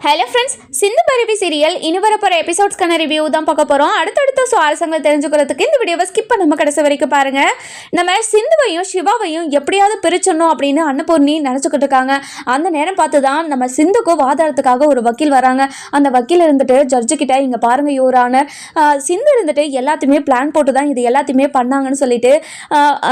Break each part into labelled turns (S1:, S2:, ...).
S1: Hello friends, சிந்து பருவி serial இனி வரப்போகிற எபிசோட்ஸ்க்கான review தான் பார்க்க போகிறோம். அடுத்தடுத்த சுவாரஸ்யங்கள் தெரிஞ்சுக்கிறதுக்கு இந்த வீடியோவை ஸ்கிப் பண்ணாமல் கடைசி வரைக்கும் பாருங்கள். நம்ம சிந்துவையும் சிவாவையும் எப்படியாவது பிரிச்சிடணும் அப்படின்னு அன்னபூர்ணி நினச்சிக்கிட்டு இருக்காங்க. அந்த நேரம் பார்த்து தான் நம்ம சிந்துக்கும் வாதாடத்துக்காக ஒரு வக்கீல் வராங்க. அந்த வக்கீல் இருந்துட்டு ஜட்ஜுக்கிட்ட இங்கே பாருங்கள் யுவர் ஆனர், சிந்து இருந்துட்டு எல்லாத்தையுமே பிளான் போட்டு தான் இது எல்லாத்தையுமே பண்ணாங்கன்னு சொல்லிட்டு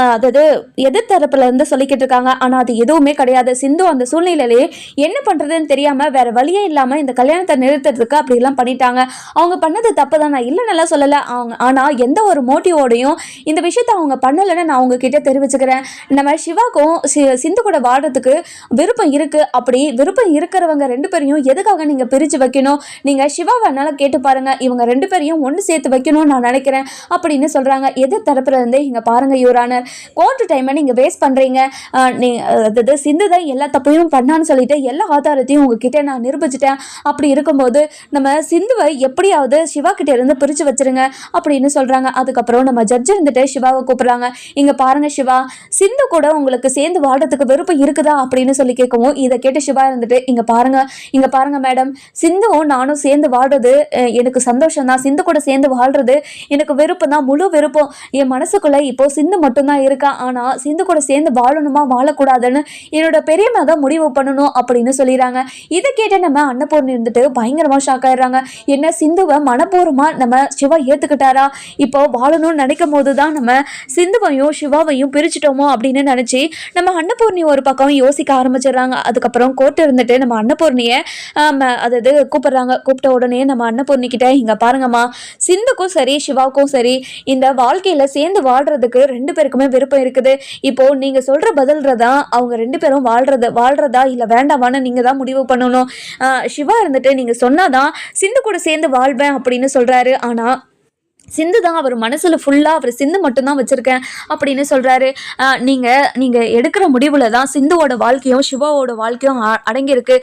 S1: அதாவது எதிர்த்தரப்புல இருந்து சொல்லிக்கிட்டு இருக்காங்க. ஆனால் அது எதுவுமே கிடையாது. சிந்து அந்த சூழ்நிலையிலே என்ன பண்ணுறதுன்னு தெரியாமல் வேற வழியே இல்லாமல் இந்த கல்யாணத்தை நிறுத்துறதுக்கு அப்படிலாம் பண்ணிட்டாங்க. அவங்க பண்ணது தப்பு தான், நான் இல்லைன்னெல்லாம் சொல்லலை. ஆனால் எந்த ஒரு மோட்டிவோடையும் இந்த விஷயத்த அவங்க பண்ணலைன்னு நான் அவங்க கிட்ட தெரிவிச்சுக்கிறேன். நம்ம சிவாக்கும் சிந்து கூட வாடுறதுக்கு விருப்பம் இருக்குது. அப்படி விருப்பம் இருக்கிறவங்க ரெண்டு பேரையும் எதுக்காக நீங்கள் பிரித்து வைக்கணும்? நீங்கள் சிவாவனால கேட்டு பாருங்கள், இவங்க ரெண்டு பேரையும் ஒன்று சேர்த்து வைக்கணும்னு நான் நினைக்கிறேன் அப்படின்னு சொல்கிறாங்க. எதிர் தரப்புல இருந்தே இங்கே பாருங்கள் யுவரானர், கோர்ட்டு டைமை நீங்கள் வேஸ்ட் பண்ணுறீங்க. அதாவது சிந்து தான் எல்லா தப்பையும் பண்ணான்னு சொல்லிட்டு எல்லா ஆதாரத்தையும் உங்ககிட்ட நான் நிரூபிச்சிட்டேன். அப்படி இருக்கும்போது நம்ம சிந்துவை எப்படியாவது சிவா கிட்ட இருந்து பிரிச்சு வச்சிருங்க அப்படின்னு சொல்றாங்க. அதுக்கப்புறம் நம்ம ஜட்ஜ் இருந்துட்டு சிவாவை கூப்பிடுறாங்க. இங்க பாருங்க சிவா, சிந்து கூட உங்களுக்கு சேர்ந்து வாடுறதுக்கு விருப்பம் இருக்குதா அப்படின்னு சொல்லி கேட்கவும் இதை கேட்டு சிவா இருந்துட்டு இங்க பாருங்க மேடம், சிந்துவும் நானும் சேர்ந்து வாடுறது எனக்கு சந்தோஷம் தான். சிந்து கூட சேர்ந்து வாழ்றது எனக்கு விருப்பம் தான், முழு விருப்பம். என் மனசுக்குள்ள இப்போ சிந்து மட்டும்தான் இருக்கா. ஆனா சிந்து கூட சேர்ந்து வாழணுமா வாழக்கூடாதுன்னு என்னோட பெரியம்மா தான் முடிவு பண்ணணும் அப்படின்னு சொல்லிடுறாங்க. இதை கேட்டு நம்ம அன்னபூர்ணி இருந்துட்டு பயங்கரமா ஷாக் ஆயிடுறாங்க. என்ன சிந்துவை மனப்பூர்வமா நம்ம சிவா ஏத்துக்கிட்டாரா? இப்போ வாழணும்னு நினைக்கும் போதுதான் நம்ம சிந்துவையும் சிவாவையும் பிரிச்சுட்டோமோ அப்படின்னு நினைச்சு நம்ம அன்னபூர்ணி ஒரு பக்கம் யோசிக்க ஆரம்பிச்சிடுறாங்க. அதுக்கப்புறம் கோர்ட்டு இருந்துட்டு நம்ம அன்னபூர்ணியை அதாவது கூப்பிடுறாங்க. கூப்பிட்ட உடனே நம்ம அன்னபூர்ணி கிட்ட இங்க பாருங்கம்மா, சிந்துக்கும் சரி சிவாவுக்கும் சரி இந்த வாழ்க்கையில சேர்ந்து வாழ்றதுக்கு ரெண்டு பேருக்குமே விருப்பம் இருக்குது. இப்போ நீங்க சொல்ற பதில்றதா அவங்க ரெண்டு பேரும் வாழ்றதா இல்ல வேண்டாமான்னு நீங்க தான் முடிவு பண்ணணும். சிவா இருந்துட்டு நீங்க சொன்னாதான் சிந்து கூட சேர்ந்து வாழ்வேன் அப்படின்னு சொல்றாரு. ஆனா சிந்து தான் அவர் மனசில் ஃபுல்லாக அவர் சிந்து மட்டும்தான் வச்சுருக்கேன் அப்படின்னு சொல்கிறாரு. நீங்கள் எடுக்கிற முடிவில் தான் சிந்துவோட வாழ்க்கையும் சிவாவோட வாழ்க்கையும் அடங்கியிருக்கு.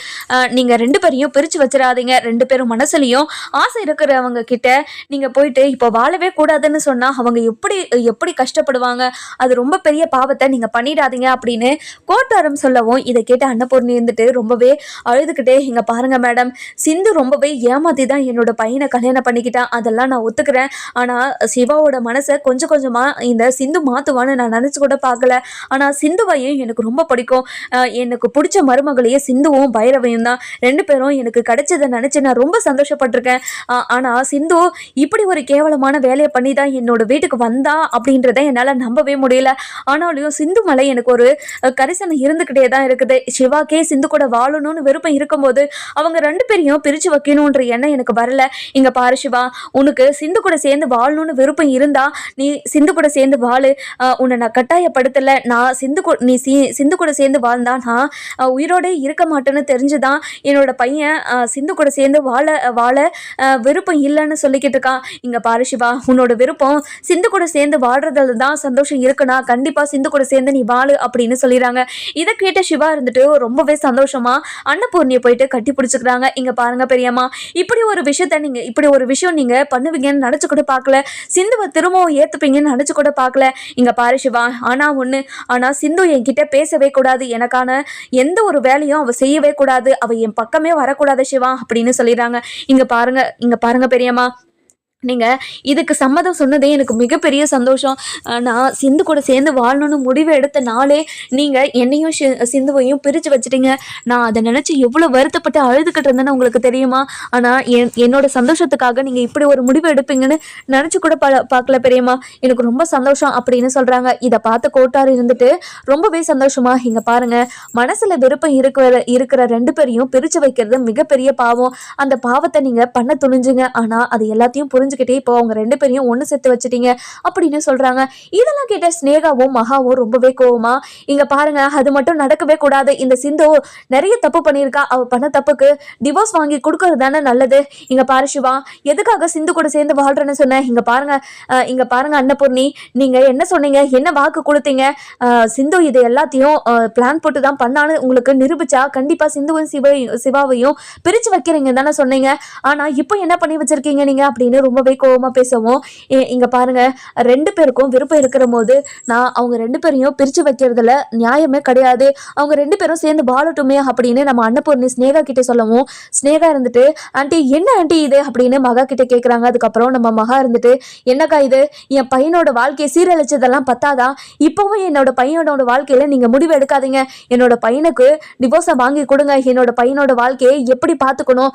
S1: நீங்கள் ரெண்டு பேரையும் பிரித்து வச்சிடாதீங்க. ரெண்டு பேரும் மனசுலையும் ஆசை இருக்கிறவங்க கிட்ட நீங்கள் போயிட்டு இப்போ வாழவே கூடாதுன்னு சொன்னால் அவங்க எப்படி கஷ்டப்படுவாங்க. அது ரொம்ப பெரிய பாவத்தை நீங்கள் பண்ணிடாதீங்க அப்படின்னு கோட்டாரம் சொல்லவும் இதை கேட்டு அன்னபூர்ணி இருந்துட்டு ரொம்பவே அழுதுகிட்டே இங்கே பாருங்கள் மேடம், சிந்து ரொம்பவே ஏமாத்தி தான் என்னோட பையனை கல்யாணம் பண்ணிக்கிட்டான், அதெல்லாம் நான் ஒத்துக்கிறேன். ஆனால் சிவாவோட மனசை கொஞ்சம் கொஞ்சமாக இந்த சிந்து மாற்றுவான்னு நான் நினச்சி கூட பார்க்கல. ஆனால் சிந்துவையும் எனக்கு ரொம்ப பிடிக்கும். எனக்கு பிடிச்ச மருமகளையே சிந்துவும் பைரவையும் தான். ரெண்டு பேரும் எனக்கு கிடைச்சதை நினச்சி நான் ரொம்ப சந்தோஷப்பட்டிருக்கேன். ஆனால் சிந்து இப்படி ஒரு கேவலமான வேலையை பண்ணி தான் என்னோட வீட்டுக்கு வந்தா அப்படின்றத என்னால் நம்பவே முடியல. ஆனாலும் சிந்து மேலே எனக்கு ஒரு கரிசனை இருந்துக்கிட்டே தான் இருக்குது. சிவாக்கே சிந்து கூட வாழணும்னு விருப்பம் இருக்கும்போது அவங்க ரெண்டு பேரையும் பிரித்து வைக்கணுன்ற எண்ணம் எனக்கு வரல. இங்கே பாரு சிவா, உனக்கு சிந்து கூட சேர்ந்து வாழணும்னு விருப்பம் இருந்தா நீ சிந்து கூட சேர்ந்து வாழு. உன்னை நான் கட்டாயப்படுத்தலை. நான் சிந்து கூட சேர்ந்து வாழ்ந்தா நான் உயிரோடே இருக்க மாட்டேன்னு தெரிஞ்சுதான் என்னோட பையன் சிந்து கூட சேர்ந்து வாழ விருப்பம் இல்லைன்னு சொல்லிக்கிட்டு இருக்கான். இங்கே பாரு சிவா, உன்னோட விருப்பம் சிந்து கூட சேர்ந்து வாழ்றதுல தான் சந்தோஷம் இருக்குன்னா கண்டிப்பாக சிந்து கூட சேர்ந்து நீ வாழு அப்படின்னு சொல்லிடுறாங்க. இதை கேட்ட சிவா இருந்துட்டு ரொம்பவே சந்தோஷமா அன்னபூர்ணியை போயிட்டு கட்டி பிடிச்சிக்கிறாங்க. இங்கே பாருங்க பெரியம்மா, இப்படி ஒரு விஷயம் நீங்கள் பண்ணுவீங்கன்னு நினச்சி கூட பார்க்கல. சிந்துவை திரும்பவும் ஏத்துப்பீங்கன்னு நினைச்சு கூட பார்க்கல. இங்க பாரு சிவா, ஆனா சிந்து என்கிட்ட பேசவே கூடாது. எனக்கான எந்த ஒரு வேலையும் அவ செய்யவே கூடாது. அவ என் பக்கமே வரக்கூடாது சிவா அப்படின்னு சொல்லிடுறாங்க. இங்க பாருங்க பெரியம்மா, நீங்கள் இதுக்கு சம்மதம் சொன்னதே எனக்கு மிகப்பெரிய சந்தோஷம். நான் சிந்து கூட சேர்ந்து வாழணும்னு முடிவு எடுத்த நாளே நீங்கள் என்னையும் சிந்துவையும் பிரித்து வச்சுட்டீங்க. நான் அதை நினச்சி எவ்வளோ வருத்தப்பட்டு அழுதுகிட்டு இருந்தேன்னு உங்களுக்கு தெரியுமா? ஆனால் என்னோட சந்தோஷத்துக்காக நீங்கள் இப்படி ஒரு முடிவு எடுப்பீங்கன்னு நினச்சி கூட பார்க்கல பெரியம்மா. எனக்கு ரொம்ப சந்தோஷம் அப்படின்னு சொல்கிறாங்க. இதை பார்த்து கோட்டார் இருந்துட்டு ரொம்பவே சந்தோஷமா இங்கே பாருங்கள், மனசில் விருப்பம் இருக்கிற ரெண்டு பேரையும் பிரித்து வைக்கிறது மிகப்பெரிய பாவம். அந்த பாவத்தை நீங்கள் பண்ண துணிஞ்சுங்க. ஆனால் அது எல்லாத்தையும் புரிஞ்சுக்கிட்டே இப்போ அவங்க ரெண்டு பேரையும் ஒன்று சேர்த்து வச்சுட்டீங்க அப்படின்னு சொல்றாங்க. இதெல்லாம் கேட்ட ஸ்னேகாவும் மகாவும் ரொம்பவே கோவமா இங்க பாருங்க, அது மட்டும் நடக்கவே கூடாது. இந்த சிந்து நிறைய தப்பு பண்ணியிருக்கா. அவ பண்ண தப்புக்கு டிவோர்ஸ் வாங்கி கொடுக்கறது தானே நல்லது. இங்க பாரு சிவா, எதுக்காக சிந்து கூட சேர்ந்து வாழ்றேன்னு சொன்னேன். இங்க பாருங்க அன்னபூர்ணி, நீங்க என்ன சொன்னீங்க, என்ன வாக்கு கொடுத்தீங்க? சிந்து இது எல்லாத்தையும் பிளான் போட்டு தான் பண்ணான்னு உங்களுக்கு நிரூபிச்சா கண்டிப்பா சிந்துவும் சிவாவையும் பிரிச்சு வைக்கிறீங்க தானே சொன்னீங்க. ஆனா இப்போ என்ன பண்ணி வச்சிருக்கீங்க நீங்க அப்படின்னு ரொம்ப ரொம்பவே கோவமா பேசவும், இங்க பாருங்க, 2 பேருக்கும் விருப்பம் இருக்கிற போது நான் அவங்க 2 பேரையும் பிரிச்சு வைக்கிறதுல நியாயமே கிடையாது. அவங்க 2 பேரும் சேர்ந்து வாழட்டுமே அப்படின்னு நம்ம அன்னபூர்ணி ஸ்னேகா கிட்ட சொல்லவும், ஸ்னேகா இருந்துட்டு, ஆண்டி என்ன ஆண்டி இது அப்படின்னு மகா கிட்ட கேட்குறாங்க. அதுக்கப்புறம் நம்ம மகா இருந்துட்டு, என்னக்கா இது, என் பையனோட வாழ்க்கையை சீரழிச்சதெல்லாம் பத்தாதான், இப்பவும் என்னோட பையனோட வாழ்க்கையில நீங்க முடிவு எடுக்காதீங்க. என்னோட பையனுக்கு டிவோர்ஸை வாங்கி கொடுங்க. என்னோட பையனோட வாழ்க்கையை எப்படி பார்த்துக்கணும்,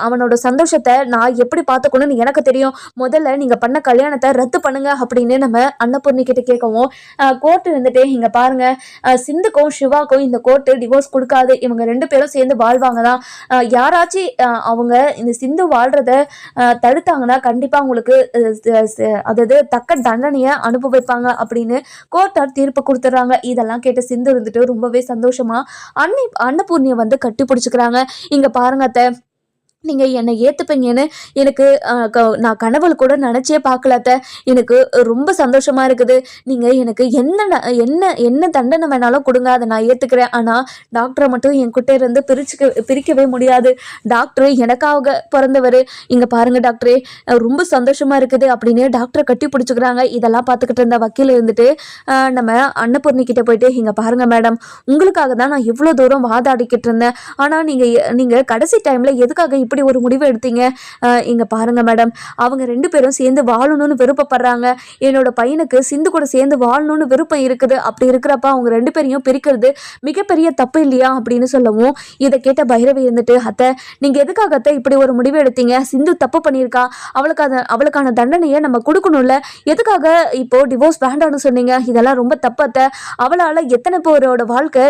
S1: அவனோட சந்தோஷத்தை நான் எப்படி பார்த்துக்கணும்னு எனக்கு தெரியும். முதல்ல நீங்க பண்ண கல்யாணத்தை ரத்து பண்ணுங்க அப்படின்னு நம்ம அன்னபூர்ணி கிட்ட கேட்கவும், கோர்ட் இருந்துட்டு, இங்க பாருங்க, சிந்துக்கும் சிவாக்கும் இந்த கோர்ட்டு டிவோர்ஸ் கொடுக்காது. இவங்க 2 பேரும் சேர்ந்து வாழ்வாங்க தான். யாராச்சும் அவங்க இந்த சிந்து வாழ்றத தடுத்தாங்கன்னா கண்டிப்பா உங்களுக்கு அதாவது தக்க தண்டனையை அனுபவிப்பாங்க அப்படின்னு கோர்ட்டார் தீர்ப்பு கொடுத்துட்றாங்க. இதெல்லாம் கேட்டு சிந்து இருந்துட்டு ரொம்பவே சந்தோஷமா அன்னபூர்ணியை வந்து கட்டி பிடிச்சிக்கிறாங்க. இங்க பாருங்க அத்தை, நீங்கள் என்னை ஏற்றுப்பீங்கன்னு எனக்கு நான் கனவுல கூட நினச்சே பார்க்கல அத்தை. எனக்கு ரொம்ப சந்தோஷமாக இருக்குது. நீங்கள் எனக்கு என்ன தண்டனை வேணாலும் கொடுங்க, அதை நான் ஏற்றுக்கிறேன். ஆனால் டாக்டரை மட்டும் என்கிட்ட இருந்து பிரிக்கவே முடியாது. டாக்டர் எனக்காக பிறந்தவர். இங்கே பாருங்கள் டாக்டரே, ரொம்ப சந்தோஷமாக இருக்குது அப்படின்னு டாக்டரை கட்டி பிடிச்சிக்கிறாங்க. இதெல்லாம் பார்த்துக்கிட்டு இருந்த வக்கீல் இருந்துட்டு நம்ம அன்னபூர்ணி கிட்ட போயிட்டு, இங்கே பாருங்கள் மேடம், உங்களுக்காக தான் நான் இவ்வளோ தூரம் வாதாடிக்கிட்டு இருந்தேன். ஆனால் நீங்கள் கடைசி டைமில் எதுக்காக இப்படி ஒரு முடிவு எடுத்தீங்க? இங்க பாருங்க மேடம், அவங்க 2 பேரும் சேர்ந்து வாழணும்னு விருப்பப்படுறாங்க. என்னோட பையனுக்கு சிந்து கூட சேர்ந்து வாழணும்னு விருப்பம் இருக்குது. அப்படி இருக்கிறப்ப அவங்க 2 பேரையும் பிரிக்கிறது மிகப்பெரிய தப்பு இல்லையா அப்படின்னு சொல்லவும், இதை கேட்ட பைரவி இருந்துட்டு, அத்தை நீங்க எதுக்காக அத்தை இப்படி ஒரு முடிவு எடுத்தீங்க? சிந்து தப்பு பண்ணியிருக்கா, அவளுக்கான தண்டனையை நம்ம கொடுக்கணும்ல, எதுக்காக இப்போ டிவோர்ஸ் வேண்டாம்னு சொன்னீங்க? இதெல்லாம் ரொம்ப தப்பு அத்தை. அவளால எத்தனை பேரோட வாழ்க்கை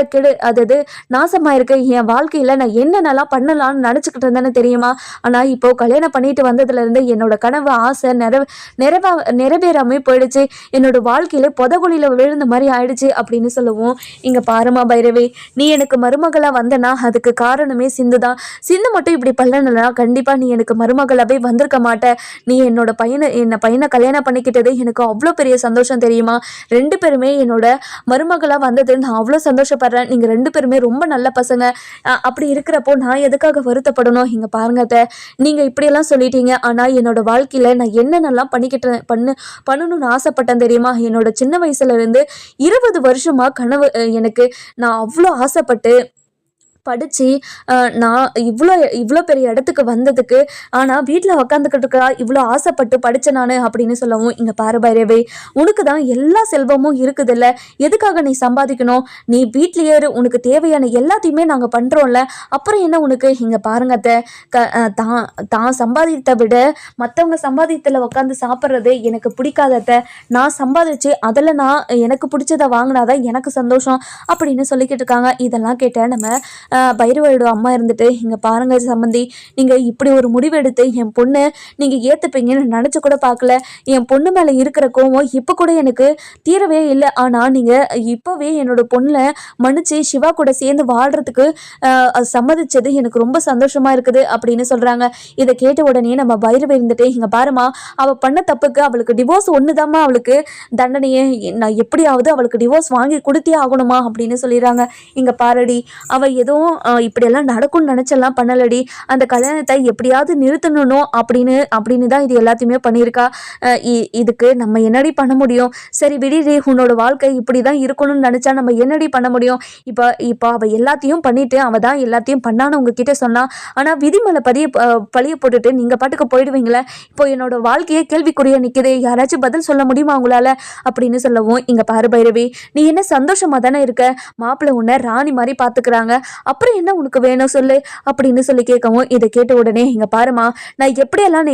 S1: அதாவது நாசமாயிருக்கு. என் வாழ்க்கையில நான் என்னென்னலாம் பண்ணலாம்னு நினைச்சுக்கிட்டு இருந்தேன்னு தெரியுமா? ஆனால் இப்போ கல்யாணம் பண்ணிட்டு வந்ததுலேருந்து என்னோட கனவு ஆசை நிறைவேறாமே போயிடுச்சு. என்னோட வாழ்க்கையில புதகுழியில் விழுந்த மாதிரி ஆயிடுச்சு அப்படின்னு சொல்லவும், இங்கே பாருமா பைரவி, நீ எனக்கு மருமகளாக வந்தனா அதுக்கு காரணமே சிந்து தான். சிந்து மட்டும் இப்படி பண்ணலன்னா கண்டிப்பாக நீ எனக்கு மருமகளாகவே வந்திருக்க மாட்டேன். நீ என்னோட பையனை கல்யாணம் பண்ணிக்கிட்டது எனக்கு அவ்வளோ பெரிய சந்தோஷம் தெரியுமா? 2 பேருமே என்னோட மருமகளாக வந்தது நான் அவ்வளோ சந்தோஷப்படுறேன். நீங்கள் 2 பேருமே ரொம்ப நல்ல பசங்க. அப்படி இருக்கிறப்போ நான் எதுக்காக வருத்தப்படணும்? இங்கே பாருங்க அத்தை, நீங்கள் இப்படியெல்லாம் சொல்லிட்டீங்க. ஆனால் என்னோட வாழ்க்கையில் நான் என்னென்னலாம் பண்ணணும்னு ஆசைப்பட்டேன் தெரியுமா? என்னோட சின்ன வயசுல இருந்து 20 வருஷமா கனவு எனக்கு. நான் அவ்வளோ ஆசைப்பட்டு படித்து நான் இவ்வளோ பெரிய இடத்துக்கு வந்ததுக்கு, ஆனால் வீட்டில் உக்காந்துக்கிட்டு இருக்கா இவ்வளோ ஆசைப்பட்டு படித்தேன் நான் அப்படின்னு சொல்லவும், இங்கே பாரு பைரவி, உனக்கு தான் எல்லா செல்வமும் இருக்குது இல்லை, எதுக்காக நீ சம்பாதிக்கணும்? நீ வீட்லேயே உனக்கு தேவையான எல்லாத்தையுமே நாங்கள் பண்ணுறோம்ல, அப்புறம் என்ன உனக்கு? இங்கே பாருங்கத்த, தான் சம்பாதித்த விட மற்றவங்க சம்பாதித்தில் உட்காந்து சாப்பிட்றது எனக்கு பிடிக்காதத்த. நான் சம்பாதிச்சு அதில் நான் எனக்கு பிடிச்சதை வாங்கினாதான் எனக்கு சந்தோஷம் அப்படின்னு சொல்லிக்கிட்டு இருக்காங்க. இதெல்லாம் கேட்டேன் நம்ம பைரவோட அம்மா இருந்துட்டு, இங்கே பாருங்க சம்மந்தி, நீங்கள் இப்படி ஒரு முடிவு எடுத்து என் பொண்ணு நீங்கள் ஏற்றுப்பீங்கன்னு நினச்சி கூட பார்க்கல. என் பொண்ணு மேலே இருக்கிற கோவம் இப்போ கூட எனக்கு தீரவே இல்லை. ஆனால் நீங்கள் இப்போவே என்னோட பொண்ணை மன்னிச்சு சிவா கூட சேர்ந்து வாழ்கிறதுக்கு சம்மதிச்சது எனக்கு ரொம்ப சந்தோஷமாக இருக்குது அப்படின்னு சொல்கிறாங்க. இதை கேட்ட உடனே நம்ம பைரவ இருந்துட்டு, இங்கே பாருமா, அவள் பண்ண தப்புக்கு அவளுக்கு டிவோர்ஸ் ஒன்று தாம்மா அவளுக்கு தண்டனையே. நான் எப்படியாவது அவளுக்கு டிவோர்ஸ் வாங்கி கொடுத்தே ஆகணுமா அப்படின்னு சொல்லிடுறாங்க. இங்கே பாரடி, அவள் எதுவும் இப்படியெல்லாம் நடக்கும்னு நினச்செல்லாம் பண்ணலடி. அந்த கல்யாணத்தை எப்படியாவது நிறுத்தணும் அப்படின்னு தான் இது எல்லாத்தையுமே பண்ணியிருக்கா. இதுக்கு நம்ம என்னடி பண்ண முடியும்? சரி விடுடி, உன்னோட வாழ்க்கை இப்படி தான் இருக்கணும்னு நினச்சா நம்ம என்னடி பண்ண முடியும்? இப்போ அவள் எல்லாத்தையும் பண்ணிட்டு அவள் தான் எல்லாத்தையும் பண்ணான்னு உங்ககிட்ட சொன்னா. ஆனால் விதி மேலே பழிய போட்டுட்டு நீங்கள் பாட்டுக்கு போயிடுவீங்களே. இப்போ என்னோட வாழ்க்கையே கேள்விக்குறியா நிற்குது. யாராச்சும் பதில் சொல்ல முடியுமா உங்களால் அப்படின்னு சொல்லவும், இங்கே பாரு பைரவி, நீ என்ன சந்தோஷமாக தானே இருக்க? மாப்பிள்ளை உன்னை ராணி மாதிரி பார்த்துக்கிறாங்க, அப்புறம் என்ன உனக்கு வேணும் சொல்லு அப்படின்னு சொல்லி கேட்கவும், இதை கேட்ட உடனே, இங்கே பாருமா, நான் எப்படியெல்லாம் நீ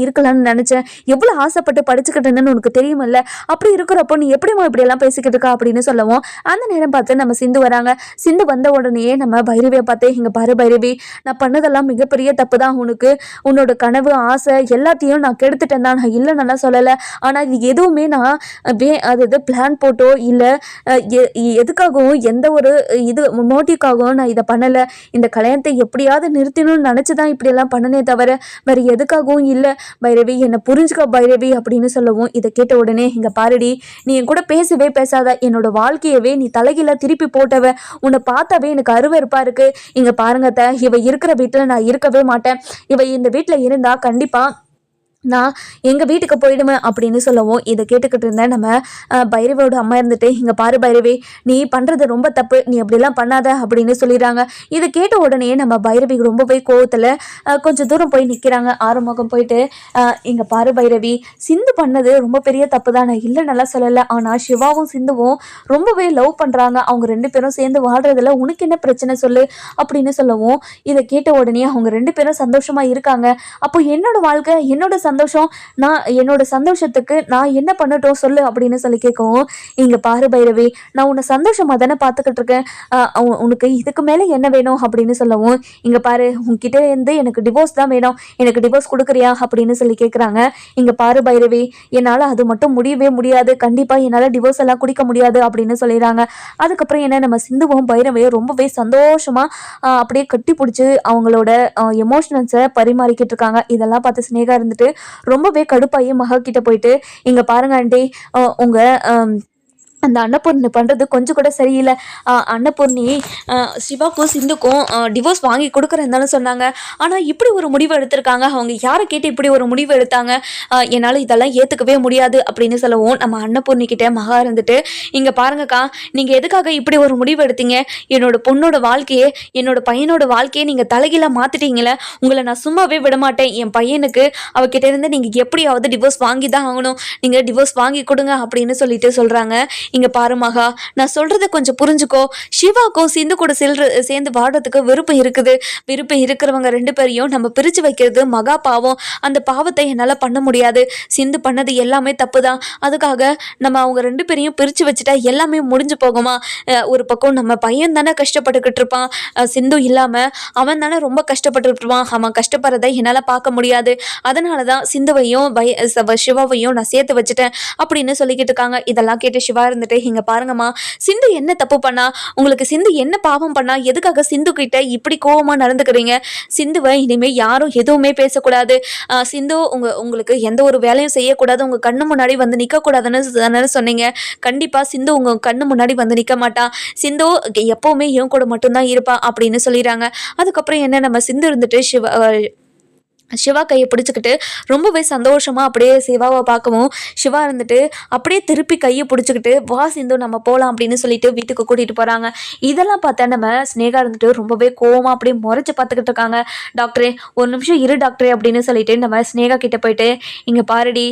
S1: இருக்கலாம்னு நினச்சேன், எவ்வளோ ஆசைப்பட்டு படிச்சுக்கிட்டு இருந்தேன்னு உனக்கு தெரியுமில்ல. அப்படி இருக்கிறப்போ நீ எப்படிமா இப்படியெல்லாம் பேசிக்கிட்டு இருக்கா அப்படின்னு சொல்லவும், அந்த நேரம் பார்த்து நம்ம சிந்து வராங்க. சிந்து வந்த உடனேயே நம்ம பைரவியை பார்த்து, இங்கே பாரு பைரவி, நான் பண்ணதெல்லாம் மிகப்பெரிய தப்பு தான். உன்னோட கனவு ஆசை எல்லாத்தையும் நான் கெடுத்துட்டேன் தான், நான் இல்லை நல்லா சொல்லலை. ஆனால் இது எதுவுமே நான் அதாவது பிளான் போட்டோ இல்லை எதுக்காகவும் எந்த ஒரு இது மோட்டிவ்காகவும் நான் இதை பண்ணலை. இந்த கல்யாணத்தை எப்படியாவது நிறுத்தணும்னு நினச்சி தான் இப்படியெல்லாம் பண்ணனே தவிர வேறு எதுக்காகவும் இல்லை. பைரவி, என்னை புரிஞ்சுக்க பைரவி அப்படின்னு சொல்லவும், இதை கேட்ட உடனே, இங்கே பாருடி, நீ என் கூட பேசவே பேசாத. என்னோட வாழ்க்கையவே நீ தலைகீழ திருப்பி போட்டவ. உன்னை பார்த்தாவே எனக்கு அருவருப்பாக இருக்குது. இங்கே பாருங்கத்த, இவ இருக்கிற வீட்டில் நான் இருக்கவே மாட்டேன். இவ இந்த வீட்டில் இருந்தால் கண்டிப்பாக நான் எங்கள் வீட்டுக்கு போயிடுவேன் அப்படின்னு சொல்லவும் இதை கேட்டுக்கிட்டு இருந்தேன் நம்ம பைரவியோட அம்மா இருந்துட்டு, இங்கே பாரு பைரவி, நீ பண்ணுறது ரொம்ப தப்பு, நீ அப்படிலாம் பண்ணாத அப்படின்னு சொல்லிடுறாங்க. இதை கேட்ட உடனே நம்ம பைரவி ரொம்பவே கோவத்தில் கொஞ்சம் தூரம் போய் நிற்கிறாங்க. ஆறுமுகம் போயிட்டு, இங்கே பாரு பைரவி, சிந்து பண்ணது ரொம்ப பெரிய தப்பு தான், நான் இல்லை நல்லா சொல்லலை, ஆனால் சிவாவும் சிந்துவும் ரொம்பவே லவ் பண்ணுறாங்க, அவங்க 2 பேரும் சேர்ந்து வாழ்றதுல உனக்கு என்ன பிரச்சனை சொல்லு அப்படின்னு சொல்லவும் இதை கேட்ட உடனே அவங்க 2 பேரும் சந்தோஷமாக இருக்காங்க. அப்போ என்னோட வாழ்க்கை, என்னோட சந்தோஷம், நான் என்னோட சந்தோஷத்துக்கு நான் என்ன பண்ணட்டும் சொல்லு அப்படின்னு சொல்லி கேட்கவும், இங்க பாரு பைரவி, நான் உன்னை சந்தோஷமா தானே பார்த்துக்கிட்டு இருக்கேன், உனக்கு இதுக்கு மேலே என்ன வேணும் அப்படின்னு சொல்லவும், இங்க பாரு, உன்கிட்ட இருந்து எனக்கு டிவோர்ஸ் தான் வேணும், எனக்கு டிவோர்ஸ் கொடுக்குறியா அப்படின்னு சொல்லி கேட்குறாங்க. இங்க பாரு பைரவி, என்னால் அது மட்டும் முடியவே முடியாது, கண்டிப்பாக என்னால் டிவோர்ஸ் எல்லாம் குடிக்க முடியாது அப்படின்னு சொல்லிடுறாங்க. அதுக்கப்புறம் என்ன, நம்ம சிந்துவும் பைரவியும் ரொம்பவே சந்தோஷமா அப்படியே கட்டி பிடிச்சி அவங்களோட எமோஷனல்ஸை பரிமாறிக்கிட்டு இருக்காங்க. இதெல்லாம் பார்த்து ஸ்னேகா இருந்துட்டு ரொம்பவே கடுப்பாயி மகா கிட்ட போயிட்டு, இங்க பாருங்க ஆண்டி, உங்க அந்த அன்னபூர்ணி பண்ணுறது கொஞ்சம் கூட சரியில்லை. அன்னபூர்ணி சிவாக்கும் சிந்துக்கும் டிவோர்ஸ் வாங்கி கொடுக்குறேன்னு சொன்னாங்க, ஆனால் இப்படி ஒரு முடிவு எடுத்திருக்காங்க, அவங்க யாரை கேட்டு இப்படி ஒரு முடிவு எடுத்தாங்க, என்னால் இதெல்லாம் ஏற்றுக்கவே முடியாது அப்படின்னு சொல்லவும் நம்ம அன்னபூர்ணிக்கிட்ட மகா இருந்துட்டு, இங்கே பாருங்கக்கா, நீங்கள் எதுக்காக இப்படி ஒரு முடிவு எடுத்தீங்க, என்னோட பொண்ணோட வாழ்க்கையே, என்னோட பையனோட வாழ்க்கையை நீங்கள் தலைகீழாக மாற்றிட்டீங்களே, உங்களை நான் சும்மாவே விடமாட்டேன், என் பையனுக்கு அவகிட்ட இருந்து நீங்கள் எப்படியாவது டிவோர்ஸ் வாங்கி தான் ஆகணும், நீங்கள் டிவோர்ஸ் வாங்கி கொடுங்க அப்படின்னு சொல்லிட்டு சொல்கிறாங்க. இங்க பாரு மகா, நான் சொல்றத கொஞ்சம் புரிஞ்சுக்கோ, சிவாக்கும் சிந்து கூட சேர்ந்து வாடுறதுக்கு விருப்பம் இருக்குது, விருப்பம் இருக்கிறவங்க 2 பேரையும் நம்ம பிரிச்சு வைக்கிறது மகா பாவம், அந்த பாவத்தை என்னால் பண்ண முடியாது, சிந்து பண்ணது எல்லாமே தப்பு தான், அதுக்காக நம்ம அவங்க 2 பேரையும் பிரிச்சு வச்சுட்டா எல்லாமே முடிஞ்சு போகுமா, ஒரு பக்கம் நம்ம பையன் தானே கஷ்டப்பட்டுக்கிட்டு இருப்பான், சிந்து இல்லாம அவன் தானே ரொம்ப கஷ்டப்பட்டுட்டு இருப்பான், அவன் கஷ்டப்படுறதை என்னால் பார்க்க முடியாது, அதனால தான் சிந்துவையும் சிவாவையும் நான் சேர்த்து வச்சுட்டேன் அப்படின்னு சொல்லிக்கிட்டு இருக்காங்க. இதெல்லாம் கேட்டு சிவா இருந்துட்டு, இங்க பாருங்கம்மா, சிந்து என்ன தப்பு பண்ணா, உங்களுக்கு சிந்து என்ன பாவம் பண்ணா, எதுக்காக சிந்து கிட்ட இப்படி கோவமா நடந்துக்கிறீங்க, சிந்துவை இனிமே யாரும் எதுவுமே பேசக்கூடாது, சிந்து உங்களுக்கு எந்த ஒரு வேலையும் செய்யக்கூடாது, உங்க கண்ணு முன்னாடி வந்து நிக்க கூடாதுன்னு சொன்னீங்க, கண்டிப்பா சிந்து உங்க கண்ணு முன்னாடி வந்து நிக்க மாட்டா, சிந்து எப்பவுமே இவன் கூட மட்டும்தான் இருப்பா அப்படின்னு சொல்லிடுறாங்க. அதுக்கப்புறம் என்ன, நம்ம சிந்து இருந்துட்டு சிவா கையை பிடிச்சிக்கிட்டு ரொம்பவே சந்தோஷமாக அப்படியே சிவாவை பார்க்கவும், சிவா இருந்துட்டு அப்படியே திருப்பி கையை பிடிச்சிக்கிட்டு, வா சிந்து நம்ம போகலாம் அப்படின்னு சொல்லிட்டு வீட்டுக்கு கூட்டிகிட்டு போகிறாங்க. இதெல்லாம் பார்த்தா நம்ம ஸ்னேகா இருந்துட்டு ரொம்பவே கோவமாக அப்படியே முறைச்சி பார்த்துக்கிட்டு இருக்காங்க. டாக்டரே, ஒரு நிமிஷம் இரு டாக்டரே அப்படின்னு சொல்லிட்டு நம்ம ஸ்னேகா கிட்டே போயிட்டு, இங்கே பாருடி,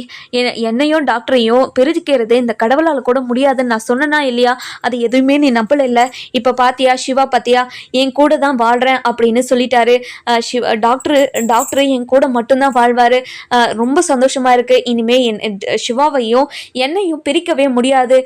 S1: என்னையும் டாக்டரையும் பிரிக்கிறது இந்த கடவுளால் கூட முடியாதுன்னு நான் சொன்னனா இல்லையா, அது எதுவுமே நீ நம்பல இல்லை, இப்போ பார்த்தியா சிவா பார்த்தியா, என் கூட தான் வாழ்கிறேன் அப்படின்னு சொல்லிட்டாரு டாக்டரு என் கூட மட்டும்தான் வாழ்வாரு, ரொம்ப சந்தோஷமா இருக்கு, இனிமே சிவாவையும் என்னையும் பிரிக்கவே முடியாது,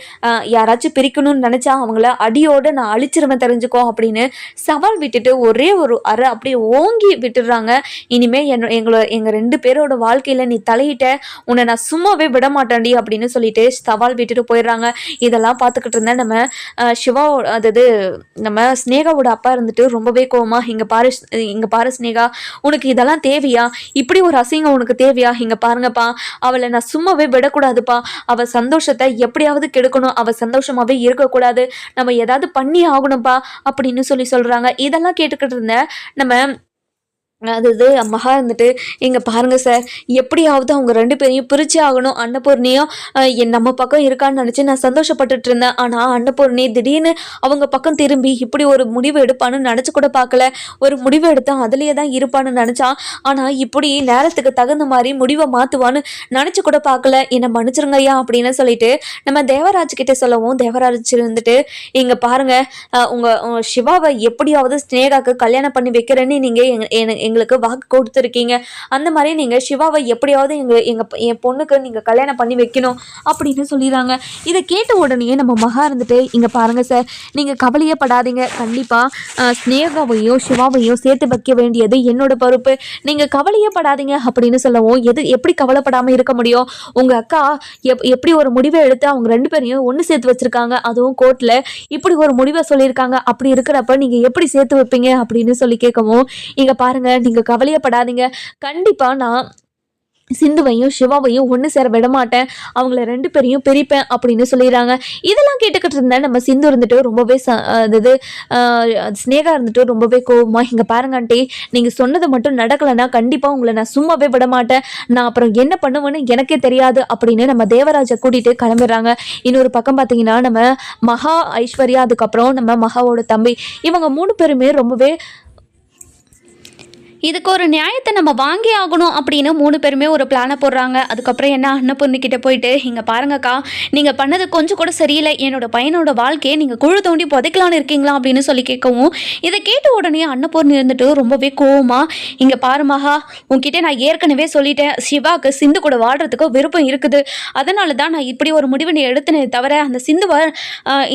S1: யாராச்சும் பிரிக்கணும்னு நினைச்சா அவங்கள அடியோட நான் அழிச்சிருவேன் தெரிஞ்சுக்கோ அப்படின்னு சவால் விட்டுட்டு ஒரே ஒரு அறை அப்படியே ஓங்கி விட்டுடுறாங்க. இனிமே எங்க 2 பேரோட வாழ்க்கையில நீ தலையிட்ட, உன்னை நான் சும்மாவே விட மாட்டேன்டி அப்படின்னு சொல்லிட்டு சவால் விட்டுட்டு போயிடுறாங்க. இதெல்லாம் பார்த்துக்கிட்டு இருந்தேன் நம்ம சிவா, அதாவது நம்ம ஸ்னேகாவோட அப்பா இருந்துட்டு ரொம்பவே கோவமா, இங்க பாரு ஸ்னேகா, உனக்கு இதெல்லாம் தேவையா, இப்படி ஒரு அசிங்கம் உனக்கு தேவையா, இங்க பாருங்கப்பா, அவளை நான் சும்மாவே விடக்கூடாதுப்பா, அவ சந்தோஷத்தை எப்படியாவது கெடுக்கணும், அவ சந்தோஷமாவே இருக்கக்கூடாது, நம்ம ஏதாவது பண்ணி ஆகணும்ப்பா அப்படின்னு சொல்றாங்க. இதெல்லாம் கேட்டுக்கிட்டு இருந்த நம்ம அது மகா இருந்துட்டு, இங்கே பாருங்கள் சார், எப்படியாவது அவங்க 2 பேரையும் பிரிச்சே ஆகணும், அன்னபூர்ணியும் நம்ம பக்கம் இருக்கான்னு நினச்சி நான் சந்தோஷப்பட்டுட்டு இருந்தேன், ஆனால் அன்னபூர்ணி திடீர்னு அவங்க பக்கம் திரும்பி இப்படி ஒரு முடிவு எடுப்பான்னு நினச்சி கூட பார்க்கல, ஒரு முடிவு எடுத்தான் அதுலேயே தான் இருப்பான்னு நினச்சான், ஆனால் இப்படி நேரத்துக்கு தகுந்த மாதிரி முடிவை மாற்றுவான்னு நினச்சி கூட பார்க்கல, என்னை மன்னிச்சிருங்க ஐயா அப்படின்னு சொல்லிட்டு நம்ம தேவராஜ் கிட்டே சொல்லவும், தேவராஜ் இருந்துட்டு, இங்கே பாருங்கள், உங்கள் சிவாவை எப்படியாவது ஸ்னேகாவுக்கு கல்யாணம் பண்ணி வைக்கிறேன்னு நீங்கள் எங்களுக்கு வாக்கு கொடுத்துருக்கீங்க, அந்த மாதிரி நீங்க சிவாவை எப்படியாவது என் பொண்ணுக்கு நீங்க கல்யாணம் பண்ணி வைக்கணும் அப்படின்னு சொல்லிடுறாங்க. இதை கேட்ட உடனே நம்ம மகா இருந்துட்டு, இங்க பாருங்க சார், நீங்க கவலையே படாதீங்க, கண்டிப்பா ஸ்னேகாவையும் சிவாவையும் சேர்த்து வைக்க வேண்டியது என்னோட பொறுப்பு, நீங்க கவலையே படாதீங்க அப்படின்னு சொல்லவும், எப்படி கவலைப்படாம இருக்க முடியும், உங்க அக்கா எப்படி ஒரு முடிவை எடுத்து அவங்க 2 பேரையும் ஒன்று சேர்த்து வச்சிருக்காங்க, அதுவும் கோர்ட்ல இப்படி ஒரு முடிவை சொல்லியிருக்காங்க, அப்படி இருக்கிறப்ப நீங்க எப்படி சேர்த்து வைப்பீங்க அப்படின்னு சொல்லி கேட்கவும், இங்க பாருங்க, நீங்க கவலையப்படாதீங்க, கண்டிப்பா நான் சிந்துவையும் சிவாவையும் ஒன்று சேர விட மாட்டேன், அவங்கள 2 பேரையும் பிரிப்பேன் அப்படின்னு சொல்லிடுறாங்க. இதெல்லாம் கேட்டுக்கிட்டு இருந்த நம்ம சிந்து இருந்துட்டு ரொம்பவே அதாவது ஸ்னேகா இருந்துட்டு ரொம்பவே கோவமா, இங்கே பாருங்க ஆண்டி, நீங்கள் சொன்னது மட்டும் நடக்கலைன்னா கண்டிப்பாக உங்களை நான் சும்மாவே விட மாட்டேன், நான் அப்புறம் என்ன பண்ணுவேன்னு எனக்கே தெரியாது அப்படின்னு நம்ம தேவராஜை கூட்டிகிட்டு கிளம்பிடுறாங்க. இன்னொரு பக்கம் பார்த்தீங்கன்னா நம்ம மகா, ஐஸ்வர்யா, அதுக்கப்புறம் நம்ம மகாவோட தம்பி, இவங்க 3 பேருமே ரொம்பவே இதுக்கு ஒரு நியாயத்தை நம்ம வாங்கி ஆகணும் அப்படின்னு 3 பேருமே ஒரு பிளானை போடுறாங்க. அதுக்கப்புறம் என்ன, அன்னபூர்ணிக்கிட்ட போயிட்டு, இங்கே பாருங்கக்கா, நீங்கள் பண்ணது கொஞ்சம் கூட சரியில்லை, என்னோட பையனோட வாழ்க்கையை நீங்கள் குழு தோண்டி புதைக்கலான்னு இருக்கீங்களா அப்படின்னு சொல்லி கேட்கவும், இதை கேட்ட உடனே அன்னபூர்ணி இருந்துட்டு ரொம்பவே கோவமா, இங்கே பாரு மகா, உங்ககிட்ட நான் ஏற்கனவே சொல்லிட்டேன், சிவாவுக்கு சிந்து கூட வாழ்கிறதுக்கு விருப்பம் இருக்குது, அதனால தான் நான் இப்படி ஒரு முடிவு எடுத்தனே தவிர அந்த சிந்துவை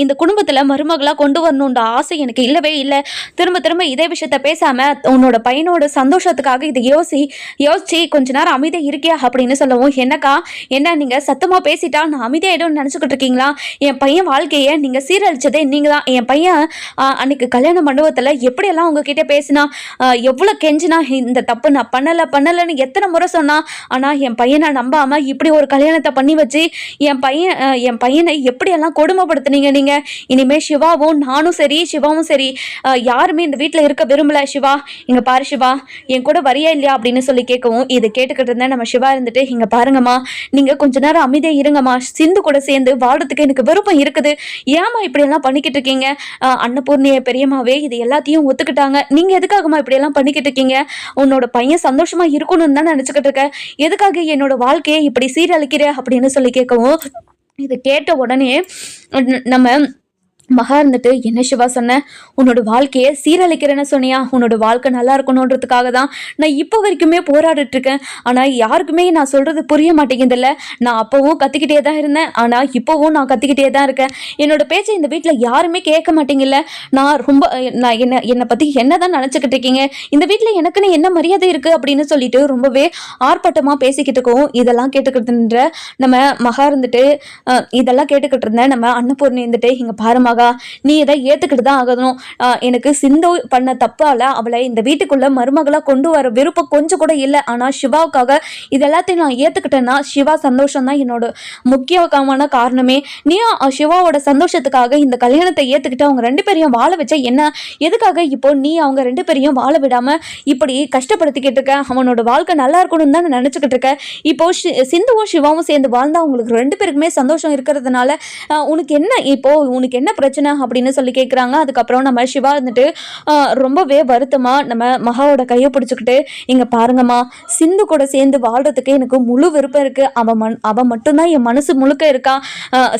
S1: இந்த குடும்பத்தில் மருமகளாக கொண்டு வரணுன்ற ஆசை எனக்கு இல்லவே இல்லை. திரும்ப திரும்ப இதே விஷயத்த பேசாமல் உன்னோட பையனோட சந்தோஷத்துக்காக இதை யோசிச்சு கொஞ்ச நேரம் அமைதியா இருக்கியா அப்படின்னு சொல்லவும், என்னக்கா, என்ன நீங்கள் சத்தமாக பேசிட்டா நான் அமைதியாயிடும்னு நினச்சிக்கிட்டு இருக்கீங்களா? என் பையன் வாழ்க்கையை நீங்கள் சீரழிச்சதே நீங்கள் தான். என் பையன் அன்னைக்கு கல்யாண மண்டபத்தில் எப்படியெல்லாம் உங்ககிட்ட பேசினா, எவ்வளோ கெஞ்சினா, இந்த தப்பு நான் பண்ணலைன்னு எத்தனை முறை சொன்னா, ஆனால் என் பையனை நம்பாமல் இப்படி ஒரு கல்யாணத்தை பண்ணி வச்சு என் பையனை எப்படியெல்லாம் கொடுமைப்படுத்துனீங்க நீங்கள். இனிமேல் நானும் சரி சிவாவும் சரி யாருமே இந்த வீட்டில் இருக்க விரும்பல. சிவா, இங்கே பாரு சிவா, என் கூட வரியா இல்லையா அப்படின்னு சொல்லி கேட்கவும், இதை கேட்டுக்கிட்டு இருந்தேன் நம்ம சிவா இருந்துட்டு, இங்க பாருங்கம்மா, நீங்க கொஞ்ச நேரம் அமைதியா இருங்கம்மா, சிந்து கூட சேர்ந்து வாழ்றதுக்கு எனக்கு விருப்பம் இருக்குது, ஏமா இப்படி எல்லாம் பண்ணிக்கிட்டு இருக்கீங்க? அன்னபூர்ணிய பெரியம்மாவே இது எல்லாத்தையும் ஒத்துக்கிட்டாங்க, நீங்க எதுக்காகமா இப்படி எல்லாம் பண்ணிக்கிட்டு இருக்கீங்க? உன்னோட பையன் சந்தோஷமா இருக்கணும்னு தான் நினைச்சுக்கிட்டு இருக்க, எதுக்காக என்னோட வாழ்க்கையை இப்படி சீரழிக்கிற அப்படின்னு சொல்லி கேட்கவும், இதை கேட்ட உடனே நம்ம மகா இருந்துட்டு, என்ன சிவா சொன்ன, உன்னோட வாழ்க்கையை சீரழிக்கிறேன்னு சொன்னியா? உன்னோட வாழ்க்கை நல்லா இருக்கணுன்றதுக்காக தான் நான் இப்போ வரைக்குமே போராடிட்டு இருக்கேன், ஆனால் யாருக்குமே நான் சொல்கிறது புரிய மாட்டேங்குதில்ல. நான் அப்போவும் கத்திக்கிட்டே தான் இருந்தேன், ஆனால் இப்போவும் நான் கத்திக்கிட்டே தான் இருக்கேன். என்னோட பேச்சை இந்த வீட்டில் யாருமே கேட்க மாட்டேங்கல்ல. நான் என்னை பற்றி என்ன தான் நினச்சிக்கிட்டு இருக்கீங்க? இந்த வீட்டில் எனக்குன்னு என்ன மரியாதை இருக்குது அப்படின்னு சொல்லிட்டு ரொம்பவே ஆர்ப்பாட்டமாக பேசிக்கிட்டு இருக்கோம். இதெல்லாம் கேட்டுக்கிட்டு நம்ம மகா இருந்துட்டு இதெல்லாம் கேட்டுக்கிட்டு இருந்தேன் நம்ம அன்னபூர்ணி இருந்துட்டு, இங்கே பாருமா, நீ இதை ஏத்துக்கிட்டு தான் ஆகணும். எனக்கு சிந்து பண்ண தப்பால அவளை இந்த வீட்டுக்குள்ள மருமகளா கொண்டு வர விருப்பம் கொஞ்சம் கூட இல்லை. ஆனா சிவாவுக்காக இது எல்லாத்தையும் நான் ஏத்துக்கிட்டேன்னா சிவா சந்தோஷம் தான் என்னோட முக்கியமான காரணமே. நீ சிவாவோட சந்தோஷத்துக்காக இந்த கல்யாணத்தை ஏத்துக்கிட்டு அவங்க 2 பேரையும் வாழ வச்ச என்ன, எதுக்காக இப்போ நீ அவங்க 2 பேரையும் வாழ விடாம இப்படி கஷ்டப்படுத்திக்கிட்டு இருக்க? அவனோட வாழ்க்கை நல்லா இருக்கணும்னு தான் நினைச்சுக்கிட்டு இருக்க. இப்போ சிந்துவும் சிவாவும் சேர்ந்து வாழ்ந்தா உங்களுக்கு 2 பேருக்குமே சந்தோஷம் இருக்கிறதுனால உனக்கு என்ன பிரச்சனை அப்படின்னு சொல்லி கேட்குறாங்க. அதுக்கப்புறம் நம்ம சிவா இருந்துட்டு ரொம்பவே வருத்தமா நம்ம மகாவோட கையை பிடிச்சிக்கிட்டு, இங்க பாருங்கம்மா, சிந்து கூட சேர்ந்து வாழ்றதுக்கு எனக்கு முழு விருப்பம் இருக்கு. அவன் மட்டும்தான் என் மனசு முழுக்க இருக்கா.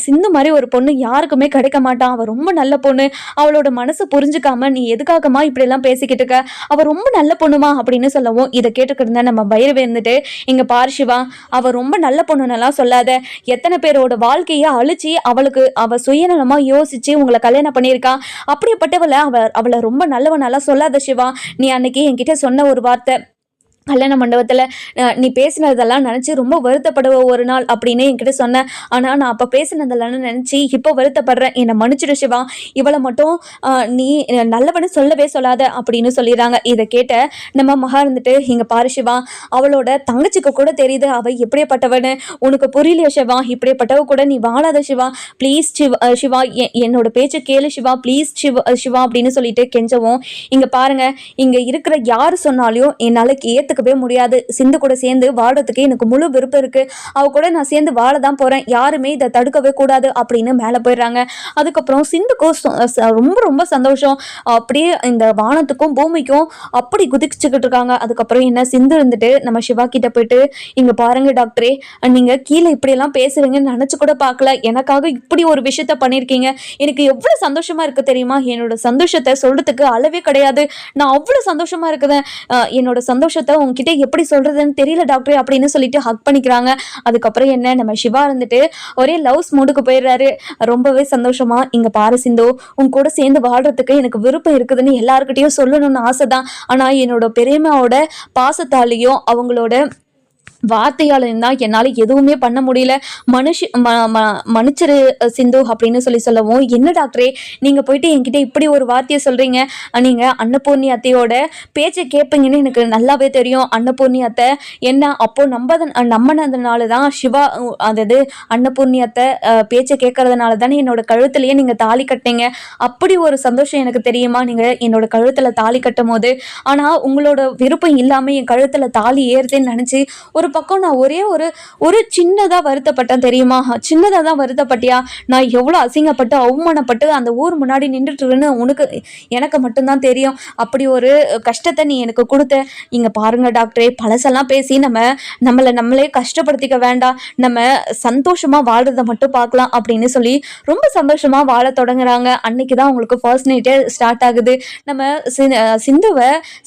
S1: சிந்து மாதிரி ஒரு பொண்ணு யாருக்குமே கிடைக்க மாட்டான். அவள் ரொம்ப நல்ல பொண்ணு. அவளோட மனசு புரிஞ்சுக்காம நீ எதுக்காகமா இப்படி எல்லாம் பேசிக்கிட்டு இருக்க? அவள் ரொம்ப நல்ல பொண்ணுமா அப்படின்னு சொல்லவும், இதை கேட்டுக்கிட்டு இருந்த நம்ம பைரவி இருந்துட்டு, இங்க பாரு சிவா, அவள் ரொம்ப நல்ல பொண்ணுன்னெல்லாம் சொல்லாத. எத்தனை பேரோட வாழ்க்கையை அழிச்சு அவ சுயநலமா யோசிச்சு உங்களை கல்யாணம் பண்ணியிருக்கா. அப்படிப்பட்டவளை அவளை ரொம்ப நல்லவனாலாம் சொல்லாத சிவா. நீ அன்னைக்கு என்கிட்ட சொன்ன ஒரு வார்த்தை, கல்யாண மண்டபத்தில் நீ பேசினதெல்லாம் நினச்சி ரொம்ப வருத்தப்படுவ ஒரு நாள் அப்படின்னு என்கிட்ட சொன்னேன். ஆனால் நான் அப்போ பேசினதெல்லாம் நினச்சி இப்போ வருத்தப்படுறேன். என்னை மன்னிச்சிடு சிவா. இவளை மட்டும் நீ நல்லவனு சொல்லவே சொல்லாத அப்படின்னு சொல்லிடுறாங்க. இதை கேட்ட நம்ம மகா இருந்துட்டு, இங்கே பாரு சிவா, அவளோட தங்கச்சிக்கு கூட தெரியுது அவள் எப்படியப்பட்டவனு. உனக்கு புரியலையா சிவா? இப்படிப்பட்டவ கூட நீ வாழாத சிவா. ப்ளீஸ் சிவா, என்னோட பேச்சை கேளு சிவா, ப்ளீஸ் சிவா அப்படின்னு சொல்லிட்டு கெஞ்சவும், இங்கே பாருங்க, இங்கே இருக்கிற யார் சொன்னாலையும் என்னால் ஏற்றுக்கவே முடியாது. சிந்து கூட சேர்ந்து வாழறதுக்கு எனக்கு முழு விருப்பம் இருக்கு. அவ கூட நான் சேர்ந்து வாழ தான் போறேன். யாருமே இதை தடுக்கவே கூடாது அப்படின்னு மேலே போயிடுறாங்க. அதுக்கப்புறம் சிந்துக்கும் ரொம்ப ரொம்ப சந்தோஷம். அப்படியே இந்த வானத்துக்கும் பூமிக்கும் அப்படி குதிச்சுக்கிட்டு இருக்காங்க. அதுக்கப்புறம் என்ன, சிந்து இருந்துட்டு நம்ம சிவா கிட்ட போயிட்டு, இங்க பாருங்க டாக்டரே, நீங்க கீழே இப்படியெல்லாம் பேசுறீங்கன்னு நினைச்சு கூட பார்க்கல. எனக்காக இப்படி ஒரு விஷயத்த பண்ணியிருக்கீங்க. எனக்கு எவ்வளவு சந்தோஷமா இருக்கு தெரியுமா? என்னோட சந்தோஷத்தை சொல்றதுக்கு அளவே கிடையாது. நான் அவ்வளவு சந்தோஷமா இருக்குதேன். என்னோட சந்தோஷத்தை உங்ககிட்ட எப்படி சொல்றதுன்னு தெரியல டாக்டர் அப்படின்னு சொல்லிட்டு ஹக் பண்ணிக்கிறாங்க. அதுக்கப்புறம் என்ன, நம்ம சிவா இருந்துட்டு ஒரே லவ்ஸ் மூடுக்கு போயிடுறாரு. ரொம்பவே சந்தோஷமா, இங்க பாரு சிந்து, உன் கூட சேர்ந்து வாழ்றதுக்கு எனக்கு விருப்பம் இருக்குதுன்னு எல்லாருக்கிட்டையும் சொல்லணும்னு ஆசைதான். ஆனா என்னோட பெரியம்மாவோட பாசத்தாலையும் அவங்களோட வார்த்தையால் இருந்தால் என்னால் எதுவுமே பண்ண முடியல. மன்னிச்சிரு சிந்து அப்படின்னு சொல்லவும், என்ன டாக்டரே நீங்கள் போயிட்டு என்கிட்ட இப்படி ஒரு வார்த்தையை சொல்கிறீங்க? நீங்கள் அன்னபூர்ணி அத்தையோட பேச்சை கேட்பீங்கன்னு எனக்கு நல்லாவே தெரியும். அன்னபூர்ணி அத்தை என்ன அப்போது நம்பினதுனால தான் சிவா, அதாவது அன்னபூர்ணி அத்தை பேச்சை கேட்கறதுனால தானே என்னோட கழுத்துலையே நீங்கள் தாலி கட்டினீங்க. அப்படி ஒரு சந்தோஷம் எனக்கு தெரியுமா நீங்கள் என்னோட கழுத்தில் தாலி கட்டும் போது? ஆனால் உங்களோட விருப்பம் இல்லாமல் என் கழுத்தில் தாலி ஏறுதுன்னு நினச்சி ஒரு பக்கம் நான் ஒரு சின்னதாக வருத்தப்பட்டேன் தெரியுமா? சின்னதாக தான் வருத்தப்பட்டியா? நான் எவ்வளோ அசிங்கப்பட்டு அவமானப்பட்டு அந்த ஊர் முன்னாடி நின்றுட்டுருன்னு எனக்கு மட்டும்தான் தெரியும். அப்படி ஒரு கஷ்டத்தை நீ எனக்கு கொடுத்த. இங்கே பாருங்க டாக்டரே, பழசெல்லாம் பேசி நம்மளே கஷ்டப்படுத்திக்க வேண்டாம். நம்ம சந்தோஷமாக வாழ்றதை மட்டும் பார்க்கலாம் அப்படின்னு சொல்லி ரொம்ப சந்தோஷமாக வாழ தொடங்குறாங்க. அன்னைக்கு தான் உங்களுக்கு ஃபர்ஸ்ட் நைட்டே ஸ்டார்ட் ஆகுது. நம்ம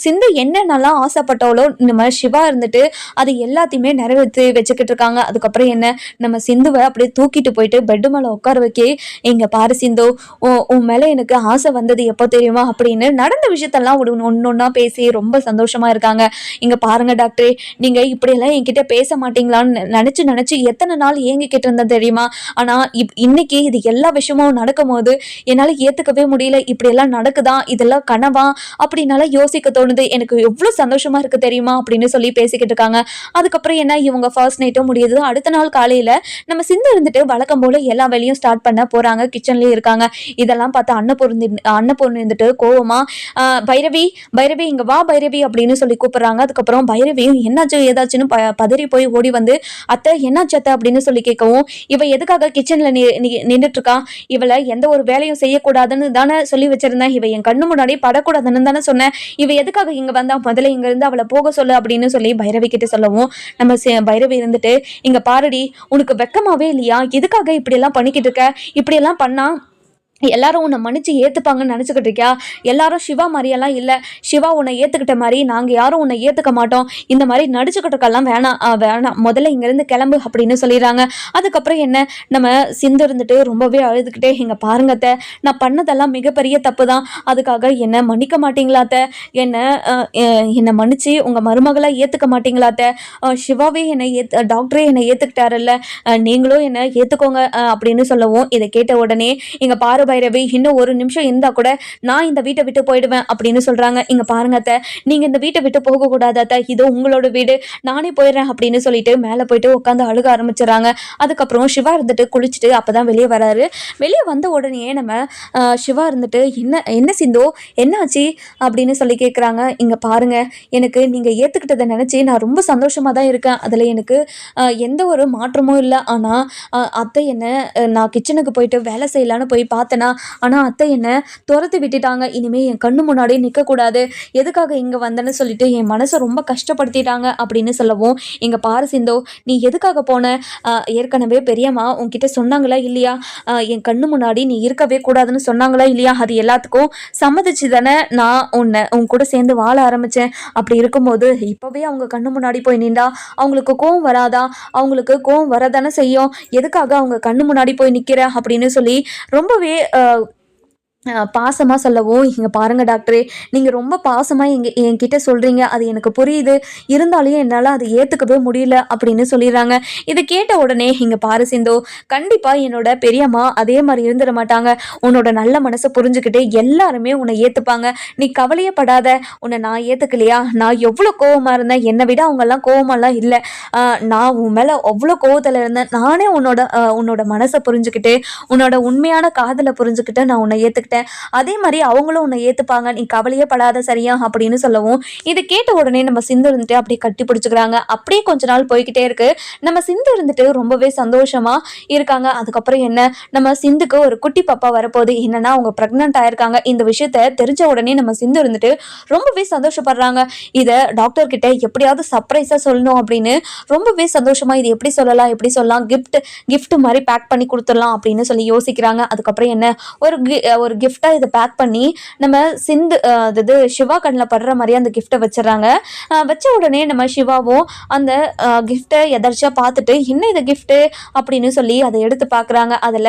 S1: சிந்து என்னென்னலாம் ஆசைப்பட்டாலோ நம்ம சிவா இருந்துட்டு அது எல்லாத்தையுமே நிறைவேற்றி வச்சுக்கிட்டு இருக்காங்க. அதுக்கப்புறம் என்ன, நம்ம சிந்துவை அப்படியே தூக்கிட்டு போயிட்டு பெட்டு மேலே உட்கார வைக்க, இங்கே பாரு சிந்து, உன் மேலே எனக்கு ஆசை வந்தது எப்போ தெரியுமா அப்படின்னு நடந்த விஷயத்தெல்லாம் ஒன்னொன்னா பேசி ரொம்ப சந்தோஷமா இருக்காங்க. இங்கே பாருங்க டாக்டரே, நீங்கள் இப்படியெல்லாம் என்கிட்ட பேச மாட்டீங்களான்னு நினச்சி எத்தனை நாள் ஏங்கிக்கிட்டு இருந்தேன் தெரியுமா? ஆனால் இன்னைக்கு இது எல்லா விஷயமும் நடக்கும் போது என்னால் ஏற்றுக்கவே முடியல. இப்படியெல்லாம் நடக்குதா, இதெல்லாம் கனவா அப்படின்னால யோசிக்க தோணுது. எனக்கு எவ்வளோ சந்தோஷமா இருக்கு தெரியுமா அப்படின்னு சொல்லி பேசிக்கிட்டு இருக்காங்க. அதுக்கப்புறம் என்ன, இவங்க ஃபர்ஸ்ட் நைட்டும் முடியுது. அடுத்த நாள் காலையில் நம்ம சிந்து இருந்துட்டு வழக்கம் போல எல்லா வேலையும் ஸ்டார்ட் பண்ண போகிறாங்க. கிச்சன்லேயே இருக்காங்க. இதெல்லாம் பார்த்து அன்னபூர்ணி இருந்துட்டு கோவமா, பைரவி இங்கே வா பைரவி அப்படின்னு சொல்லி கூப்பிட்றாங்க. அதுக்கப்புறம் பைரவியும் என்னாச்சு ஏதாச்சுன்னு பதறி போய் ஓடி வந்து, அத்தை என்னாச்சு அத்தை அப்படின்னு சொல்லி கேட்கவும், இவ எதுக்காக கிச்சனில் நின்றுட்டு இருக்கா? இவளை எந்த ஒரு வேலையும் செய்யக்கூடாதுன்னு தானே சொல்லி வச்சிருந்தேன். இவ என் கண்ணு முன்னாடி படக்கூடாதுன்னு தானே சொன்னேன். இவ எதுக்காக இங்கே வந்தா? முதல்ல இங்கேருந்து அவளை போக சொல்லு அப்படின்னு சொல்லி பைரவி கிட்ட சொல்லவும், நம்ம பைரவி இருந்துட்டு, இங்க பாருடி, உனக்கு வெக்கமாவே இல்லையா? எதுக்காக இப்படியெல்லாம் பண்ணிக்கிட்டு இருக்க? இப்படியெல்லாம் பண்ணா எல்லாரும் உன்னை மன்னிச்சு ஏற்றுப்பாங்கன்னு நினச்சிக்கிட்டு இருக்கியா? எல்லாரும் சிவா மாதிரியெல்லாம் இல்லை. சிவா உன்னை ஏற்றுக்கிட்ட மாதிரி நாங்கள் யாரும் உன்னை ஏற்றுக்க மாட்டோம். இந்த மாதிரி நடிச்சுக்கிட்டுருக்கெல்லாம் வேணாம், முதல்ல இங்கேருந்து கிளம்பு அப்படின்னு சொல்லிடுறாங்க. அதுக்கப்புறம் என்ன, நம்ம சிந்து இருந்துட்டு ரொம்பவே அழுதுகிட்டே, இங்கே பாருங்கத்த, நான் பண்ணதெல்லாம் மிகப்பெரிய தப்பு தான். அதுக்காக என்னை மன்னிக்க மாட்டீங்களாத்த? என்னை மன்னிச்சு உங்கள் மருமகளை ஏற்றுக்க மாட்டீங்களாத்த? சிவாவே டாக்டரே என்னை ஏற்றுக்கிட்டாருல்ல, நீங்களும் என்னை ஏற்றுக்கோங்க அப்படின்னு சொல்லவும், இதை கேட்ட உடனே, இங்கே பாரு பைரவி, இன்னும் ஒரு நிமிஷம் இருந்தா கூட நான் இந்த வீட்டை விட்டு போயிடுவேன் அப்படின்னு சொல்றாங்க. இங்க பாருங்க அத்தை, நீங்க இந்த வீட்டை விட்டு போக கூடாது அத்தை, இதோ உங்களோட வீடு, நானே போயிடுறேன் அப்படின்னு சொல்லிட்டு மேலே போயிட்டு உட்காந்து அழுக ஆரம்பிச்சிடறாங்க. அதுக்கப்புறம் சிவா இருந்துட்டு குளிச்சுட்டு அப்பதான் வெளியே வராரு. வெளியே வந்த உடனே நம்ம சிவா இருந்துட்டு, என்ன சிந்து என்னாச்சு அப்படின்னு சொல்லி கேட்குறாங்க. இங்க பாருங்க, எனக்கு நீங்க ஏத்துக்கிட்டதை நினைச்சு நான் ரொம்ப சந்தோஷமா தான் இருக்கேன். அதுல எனக்கு எந்த ஒரு மாற்றமும் இல்லை. ஆனா அத்தை என்ன, நான் கிச்சனுக்கு போயிட்டு வேலை செய்யலான்னு போய் பார்த்தேனா, ஆனால் அத்தை என்னை துரத்து விட்டுட்டாங்க. இனிமேல் என் கண்ணு முன்னாடியே நிற்கக்கூடாது, எதுக்காக இங்கே வந்தேன்னு சொல்லிட்டு என் மனசை ரொம்ப கஷ்டப்படுத்திட்டாங்க அப்படின்னு சொல்லவும், இங்கே பாரு சிந்து, நீ எதுக்காக போன? ஏற்கனவே பெரியம்மா உன்கிட்ட சொன்னாங்களா இல்லையா? என் கண்ணு முன்னாடி நீ இருக்கவே கூடாதுன்னு சொன்னாங்களா இல்லையா? அது எல்லாத்துக்கும் சம்மதிச்சு தானே நான் உன் கூட சேர்ந்து வாழ ஆரம்பித்தேன். அப்படி இருக்கும்போது இப்போவே அவங்க கண்ணு முன்னாடி போய் நின்றா அவங்களுக்கு கோவம் வராதா? அவங்களுக்கு கோவம் வரதானே செய்யும். எதுக்காக அவங்க கண்ணு முன்னாடி போய் நிற்கிற அப்படின்னு சொல்லி ரொம்பவே பாசமாக சொல்லவும், இங்கே பாருங்கள் டாக்டரே, நீங்கள் ரொம்ப பாசமாக என்கிட்ட சொல்கிறீங்க, அது எனக்கு புரியுது, இருந்தாலும் என்னால் அதை ஏற்றுக்கவே முடியல அப்படின்னு சொல்லிடுறாங்க. இதை கேட்ட உடனே, இங்கே பாரு சிந்து, கண்டிப்பாக என்னோட பெரியம்மா அதே மாதிரி இருந்துட மாட்டாங்க. உன்னோட நல்ல மனசை புரிஞ்சுக்கிட்டு எல்லாருமே உன்னை ஏற்றுப்பாங்க. நீ கவலையே படாத. உன்னை நான் ஏற்றுக்கலையா? நான் எவ்வளோ கோவமாக இருந்தேன், என்னை விட அவங்கெல்லாம் கோவமெல்லாம் இல்லை. நான் உன் மேலே அவ்வளோ கோவத்தில் இருந்தேன். நானே உன்னோட மனசை புரிஞ்சுக்கிட்டு, உன்னோட உண்மையான காதலை புரிஞ்சுக்கிட்டு நான் உன்னை ஏற்றுக்கிட்டேன். அதே மாதிரி அவங்களும் உன்னை ஏத்துப்பாங்க, நீ கவலையே படாத சரியா அப்படின்னு சொல்லவும், இதை கேட்ட உடனே நம்ம சிந்து இருந்துட்டு அப்படியே கட்டி பிடிச்சுக்கிறாங்க. அப்படியே கொஞ்ச நாள் போய்கிட்டே இருக்கு. நம்ம சிந்து இருந்துட்டு ரொம்பவே சந்தோஷமா இருக்காங்க. அதுக்கப்புறம் என்ன, நம்ம சிந்துக்கு ஒரு குட்டி பாப்பா வரப்போகுது. என்னன்னா அவங்க பிரெக்னென்ட் ஆயிருக்காங்க. இந்த விஷயத்த தெரிஞ்ச உடனே நம்ம சிந்து இருந்துட்டு ரொம்பவே சந்தோஷப்படுறாங்க. இதை டாக்டர் கிட்ட எப்படியாவது சர்ப்ரைஸா சொல்லணும் அப்படின்னு ரொம்பவே சந்தோஷமா, இது எப்படி சொல்லலாம், கிஃப்ட் மாதிரி பேக் பண்ணி கொடுத்துடலாம் அப்படின்னு சொல்லி யோசிக்கிறாங்க. அதுக்கப்புறம் என்ன, ஒரு கிஃப்டாக இதை பேக் பண்ணி நம்ம சிந்து அது சிவா கண்ணில் படுற மாதிரி அந்த கிஃப்ட்டை வச்சிடறாங்க. வச்ச உடனே நம்ம சிவாவும் அந்த கிஃப்ட்டை எதர்ச்சியாக பார்த்துட்டு என்ன இது கிஃப்ட்டு அப்படின்னு சொல்லி அதை எடுத்து பார்க்குறாங்க. அதில்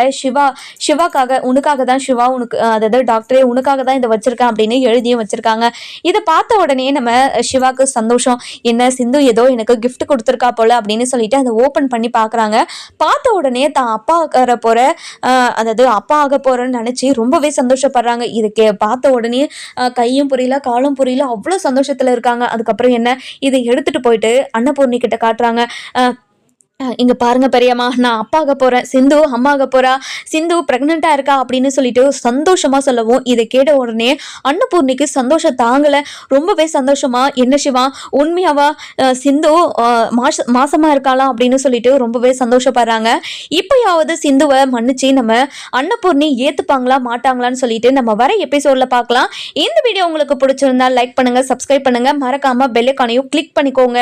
S1: சிவாக்காக உனக்காக தான் சிவா, உனக்கு அதாவது டாக்டரே உனக்காக தான் இதை வச்சிருக்கேன் அப்படின்னு எழுதியும் வச்சிருக்காங்க. இதை பார்த்த உடனே நம்ம சிவாக்கு சந்தோஷம். என்ன சிந்து ஏதோ எனக்கு கிஃப்ட் கொடுத்துருக்கா போல அப்படின்னு சொல்லிட்டு அதை ஓப்பன் பண்ணி பார்க்குறாங்க. பார்த்த உடனே தான் அப்பா ஆக போறேன்னு நினைச்சு ரொம்பவே சந்தோஷப்படுறாங்க. இதுக்கு பார்த்த உடனே கையும் புரியல காலும் புரியல, அவ்வளோ சந்தோஷத்துல இருக்காங்க. அதுக்கப்புறம் என்ன, இதை எடுத்துட்டு போயிட்டு அன்னபூர்ணி கிட்ட காட்டுறாங்க. இங்க பாருங்க பெரியம்மா, நான் அப்பா ஆக போறேன், சிந்து அம்மா ஆக போறா, சிந்து பிரெக்னெண்டா இருக்கா அப்படின்னு சொல்லிட்டு சந்தோஷமா சொல்லவும் இதை கேட்ட உடனே அன்னபூர்ணிக்கு சந்தோஷம் தாங்கல. ரொம்பவே சந்தோஷமா, என்ன சிவா உண்மையாவா சிந்து மாசமா இருக்காளா அப்படின்னு சொல்லிட்டு ரொம்பவே சந்தோஷப்படுறாங்க. இப்பயாவது சிந்துவை மன்னிச்சு நம்ம அன்னபூர்ணி ஏத்துப்பாங்களா மாட்டாங்களான்னு சொல்லிட்டு நம்ம வர எபிசோட்ல பார்க்கலாம். இந்த வீடியோ உங்களுக்கு பிடிச்சிருந்தா லைக் பண்ணுங்க, சப்ஸ்கிரைப் பண்ணுங்க, மறக்காம பெல் ஐகானையும் கிளிக் பண்ணிக்கோங்க.